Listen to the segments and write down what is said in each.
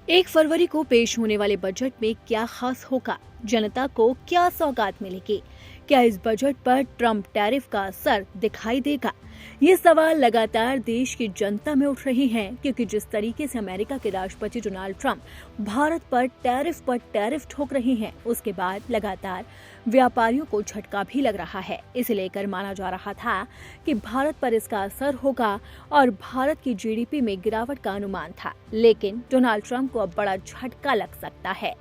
1 फरवरी को पेश होने वाले बजट में क्या खास होगा? जनता को क्या सौगात मिलेगी? क्या इस बजट पर ट्रंप टैरिफ का असर दिखाई देगा? ये सवाल लगातार देश की जनता में उठ रहे हैं, क्योंकि जिस तरीके से अमेरिका के राष्ट्रपति डोनाल्ड ट्रंप भारत पर टैरिफ ठोक रहे हैं, उसके बाद लगातार व्यापारियों को झटका भी लग रहा है। इसे लेकर माना जा रहा था कि भारत पर इसका असर होगा और भारत की जीडीपी में गिरावट का अनुमान था, लेकिन डोनाल्ड ट्रंप को अब बड़ा झटका लग सकता है,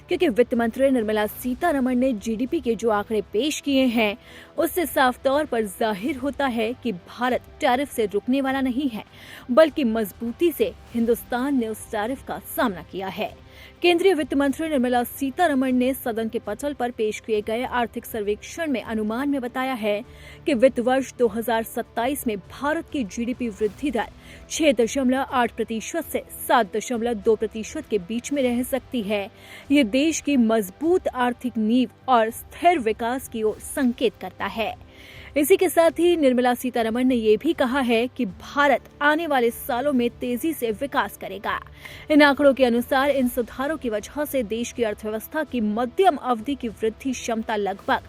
क्योंकि वित्त मंत्री निर्मला सीतारमण ने जीडीपी के जो आंकड़े पेश किए हैं, उससे साफ तौर पर जाहिर होता है कि भारत टैरिफ से रुकने वाला नहीं है, बल्कि मजबूती से हिंदुस्तान ने उस टैरिफ का सामना किया है। केंद्रीय वित्त मंत्री निर्मला सीतारमण ने सदन के पटल पर पेश किए गए आर्थिक सर्वेक्षण में अनुमान में बताया है कि वित्त वर्ष 2027 में भारत की जीडीपी वृद्धि दर 6.8% से 7.2% के बीच में रह सकती है। ये देश की मजबूत आर्थिक नींव और स्थिर विकास की ओर संकेत करता है। इसी के साथ ही निर्मला सीतारमण ने ये भी कहा है कि भारत आने वाले सालों में तेजी से विकास करेगा। इन आंकड़ों के अनुसार इन सुधारों की वजह से देश की अर्थव्यवस्था की मध्यम अवधि की वृद्धि क्षमता लगभग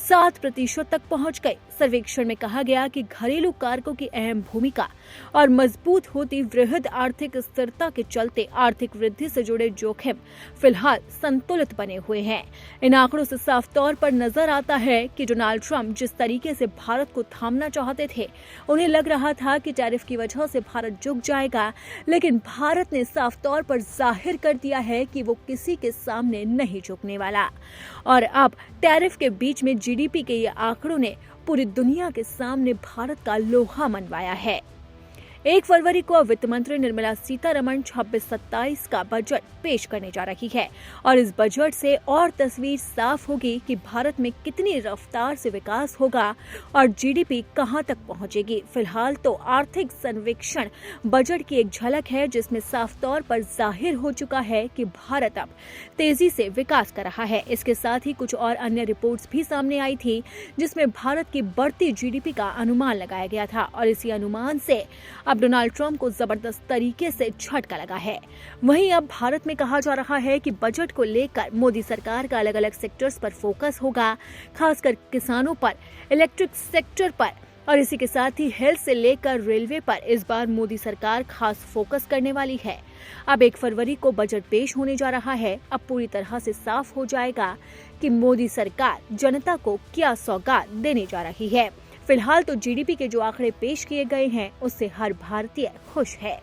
7% तक पहुंच गई। सर्वेक्षण में कहा गया कि घरेलू कारकों की अहम भूमिका और मजबूत होती वृहद आर्थिक स्थिरता के चलते आर्थिक वृद्धि से जुड़े जोखिम फिलहाल संतुलित बने हुए हैं। इन आंकड़ों से साफ तौर पर नजर आता है कि डोनाल्ड ट्रंप जिस तरीके से भारत को थामना चाहते थे, उन्हें लग रहा था कि टैरिफ की वजह से भारत झुक जाएगा, लेकिन भारत ने साफ तौर पर जाहिर कर दिया है कि वो किसी के सामने नहीं झुकने वाला। और अब टैरिफ के बीच में जीडीपी के ये आंकड़ों ने पूरी दुनिया के सामने भारत का लोहा मनवाया है। 1 फरवरी को वित्त मंत्री निर्मला सीतारमण 26-27 का बजट पेश करने जा रही है और इस बजट से और तस्वीर साफ होगी कि भारत में कितनी रफ्तार से विकास होगा और जीडीपी कहां तक पहुंचेगी। फिलहाल तो आर्थिक सर्वेक्षण बजट की एक झलक है, जिसमें साफ तौर पर जाहिर हो चुका है कि भारत अब तेजी से विकास कर रहा है। इसके साथ ही कुछ और अन्य रिपोर्ट्स भी सामने आई थी, जिसमें भारत की बढ़ती जीडीपी का अनुमान लगाया गया था और इसी अनुमान से अब डोनाल्ड ट्रंप को जबरदस्त तरीके से झटका लगा है। वहीं अब भारत में कहा जा रहा है कि बजट को लेकर मोदी सरकार का अलग अलग सेक्टर्स पर फोकस होगा, खासकर किसानों पर, इलेक्ट्रिक सेक्टर पर और इसी के साथ ही हेल्थ से लेकर रेलवे पर इस बार मोदी सरकार खास फोकस करने वाली है। अब 1 फरवरी को बजट पेश होने जा रहा है। अब पूरी तरह से साफ हो जाएगा कि मोदी सरकार जनता को क्या सौगात देने जा रही है। फिलहाल तो जीडीपी के जो आंकड़े पेश किए गए हैं, उससे हर भारतीय खुश है।